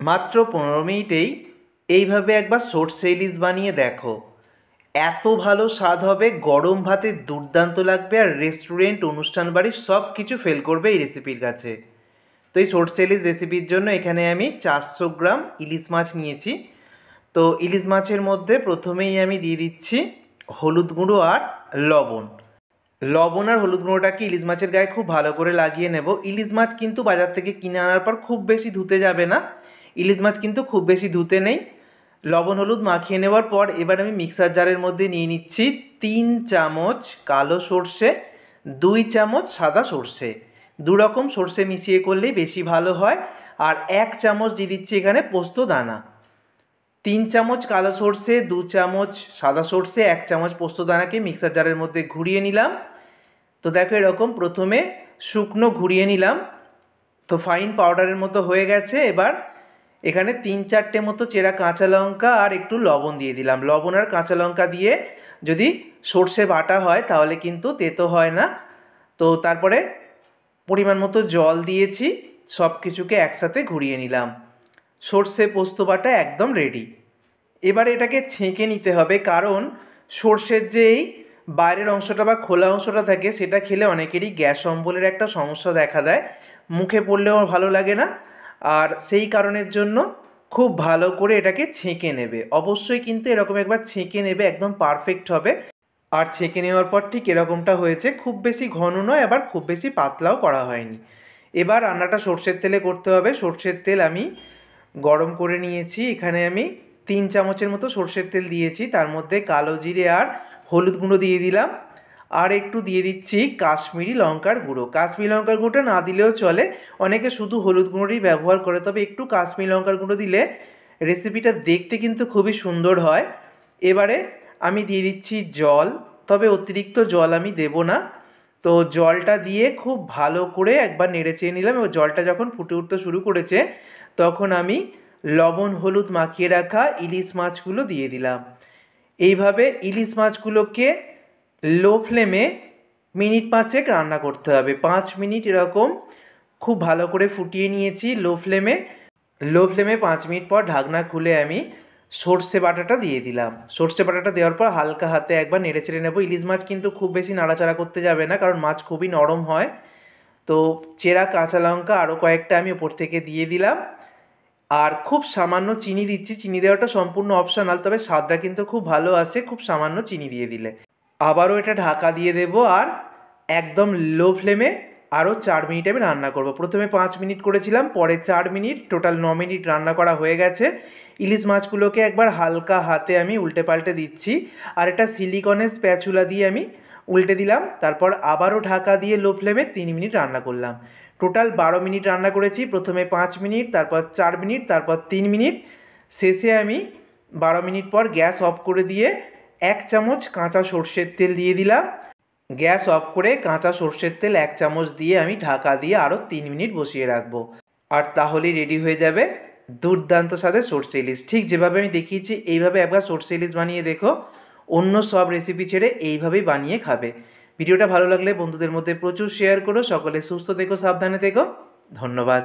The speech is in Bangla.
মাত্র 15 মিনিটেই এইভাবে একবার সর্ষে ইলিশ বানিয়ে দেখো। এত ভালো স্বাদ হবে, গরম ভাতে দুর্দান্ত লাগবে, আর রেস্টুরেন্ট, অনুষ্ঠান বাড়ি সব কিছু ফেল করবে এই রেসিপির কাছে। তো এই সর্ষে ইলিশ রেসিপির জন্য এখানে আমি 400 গ্রাম ইলিশ মাছ নিয়েছি। তো ইলিশ মাছের মধ্যে প্রথমেই আমি দিয়ে দিচ্ছি হলুদ গুঁড়ো আর লবণ। লবণ আর হলুদ গুঁড়োটাকে ইলিশ মাছের গায়ে খুব ভালো করে লাগিয়ে নেব। ইলিশ মাছ কিন্তু বাজার থেকে কিনে আনার পর খুব বেশি ধুতে যাবে না, ইলিশ মাছ কিন্তু খুব বেশি ধুতে নেই। লবণ হলুদ মাখিয়ে নেওয়ার পর এবার আমি মিক্সার জারের মধ্যে নিয়ে নিচ্ছি 3 চামচ কালো সর্ষে, 2 চামচ সাদা সর্ষে। দু রকম সর্ষে মিশিয়ে করলেই বেশি ভালো হয়। আর 1 চামচ দিয়ে দিচ্ছি এখানে পোস্ত দানা। 3 চামচ কালো সর্ষে, 2 চামচ সাদা সর্ষে, 1 চামচ পোস্ত দানাকে মিক্সার জারের মধ্যে ঘুরিয়ে নিলাম। তো দেখো এরকম প্রথমে শুকনো ঘুরিয়ে নিলাম, তো ফাইন পাউডারের মতো হয়ে গেছে। এবার এখানে 3-4টে মতো চেরা কাঁচা লঙ্কা আর একটু লবণ দিয়ে দিলাম। লবণ আর কাঁচা লঙ্কা দিয়ে যদি সর্ষে বাটা হয় তাহলে কিন্তু তেতো হয় না। তো তারপরে পরিমাণ মতো জল দিয়েছি, সব কিছুকে একসাথে ঘুরিয়ে নিলাম। সর্ষে পোস্ত বাটা একদম রেডি। এবারে এটাকে ছেঁকে নিতে হবে, কারণ সর্ষের যে এই বাইরের অংশটা বা খোলা অংশটা থাকে সেটা খেলে অনেকেরই গ্যাস অম্বলের একটা সমস্যা দেখা দেয়, মুখে পড়লেও ভালো লাগে না। আর সেই কারণের জন্য খুব ভালো করে এটাকে ছেঁকে নেবে, অবশ্যই কিন্তু এরকম একবার ছেঁকে নেবে, একদম পারফেক্ট হবে। আর ছেঁকে নেওয়ার পর ঠিক এরকমটা হয়েছে, খুব বেশি ঘন নয়, আবার খুব বেশি পাতলাও করা হয়নি। এবার রান্নাটা সর্ষের তেলে করতে হবে। সর্ষের তেল আমি গরম করে নিয়েছি, এখানে আমি 3 চামচের মতো সর্ষের তেল দিয়েছি, তার মধ্যে কালো জিরে আর হলুদ গুঁড়ো দিয়ে দিলাম, আর একটু দিয়ে দিচ্ছি কাশ্মীরি লঙ্কার গুঁড়ো। কাশ্মীরি লঙ্কার গুঁড়োটা না দিলেও চলে, অনেকে শুধু হলুদ গুঁড়োই ব্যবহার করে, তবে একটু কাশ্মীরি লঙ্কার গুঁড়ো দিলে রেসিপিটা দেখতে কিন্তু খুবই সুন্দর হয়। এবারে আমি দিয়ে দিচ্ছি জল, তবে অতিরিক্ত জল আমি দেব না। তো জলটা দিয়ে খুব ভালো করে একবার নেড়ে চেড়ে নিলাম, এবং জলটা যখন ফুটে উঠতে শুরু করেছে তখন আমি লবণ হলুদ মাখিয়ে রাখা ইলিশ মাছগুলো দিয়ে দিলাম। এইভাবে ইলিশ মাছগুলোকে লো ফ্লেমে মিনিট 5 রান্না করতে হবে। 5 মিনিট এরকম খুব ভালো করে ফুটিয়ে নিয়েছি লো ফ্লেমে 5 মিনিট পর ঢাকনা খুলে আমি সর্ষে বাটাটা দিয়ে দিলাম। সর্ষে বাটাটা দেওয়ার পর হালকা হাতে একবার নেড়ে চেড়ে নেবো। ইলিশ মাছ কিন্তু খুব বেশি নাড়াচাড়া করতে যাবে না, কারণ মাছ খুবই নরম হয়। তো চেরা কাঁচা লঙ্কা আরও কয়েকটা আমি ওপর থেকে দিয়ে দিলাম, আর খুব সামান্য চিনি দিচ্ছি। চিনি দেওয়াটা সম্পূর্ণ অপশনাল, তবে স্বাদটা কিন্তু খুব ভালো আসে খুব সামান্য চিনি দিয়ে দিলে। আবারও এটা ঢাকা দিয়ে দেব, আর একদম লো ফ্লেমে আরও 4 মিনিট আমি রান্না করব। প্রথমে 5 মিনিট করেছিলাম, পরে 4 মিনিট, টোটাল 9 মিনিট রান্না করা হয়ে গেছে। ইলিশ মাছগুলোকে একবার হালকা হাতে আমি উল্টে পাল্টে দিচ্ছি, আর এটা সিলিকনের স্প্যাচুলা দিয়ে আমি উল্টে দিলাম। তারপর আবারও ঢাকা দিয়ে লো ফ্লেমে 3 মিনিট রান্না করলাম। টোটাল 12 মিনিট রান্না করেছি। প্রথমে 5 মিনিট, তারপর 4 মিনিট, তারপর 3 মিনিট, শেষে আমি 12 মিনিট পর গ্যাস অফ করে দিয়ে 1 চামচ কাঁচা সর্ষের তেল দিয়ে দিলাম। গ্যাস অফ করে কাঁচা সর্ষের তেল 1 চামচ দিয়ে আমি ঢাকা দিয়ে আরও 3 মিনিট বসিয়ে রাখবো। আর তাহলেই রেডি হয়ে যাবে দুর্দান্ত স্বাদের সর্ষে ইলিশ। ঠিক যেভাবে আমি দেখিয়েছি এইভাবে একবার সর্ষে ইলিশ বানিয়ে দেখো, অন্য সব রেসিপি ছেড়ে এইভাবেই বানিয়ে খাবে। ভিডিওটা ভালো লাগলে বন্ধুদের মধ্যে প্রচুর শেয়ার করো। সকলে সুস্থ থেকো, সাবধানে থেকো। ধন্যবাদ।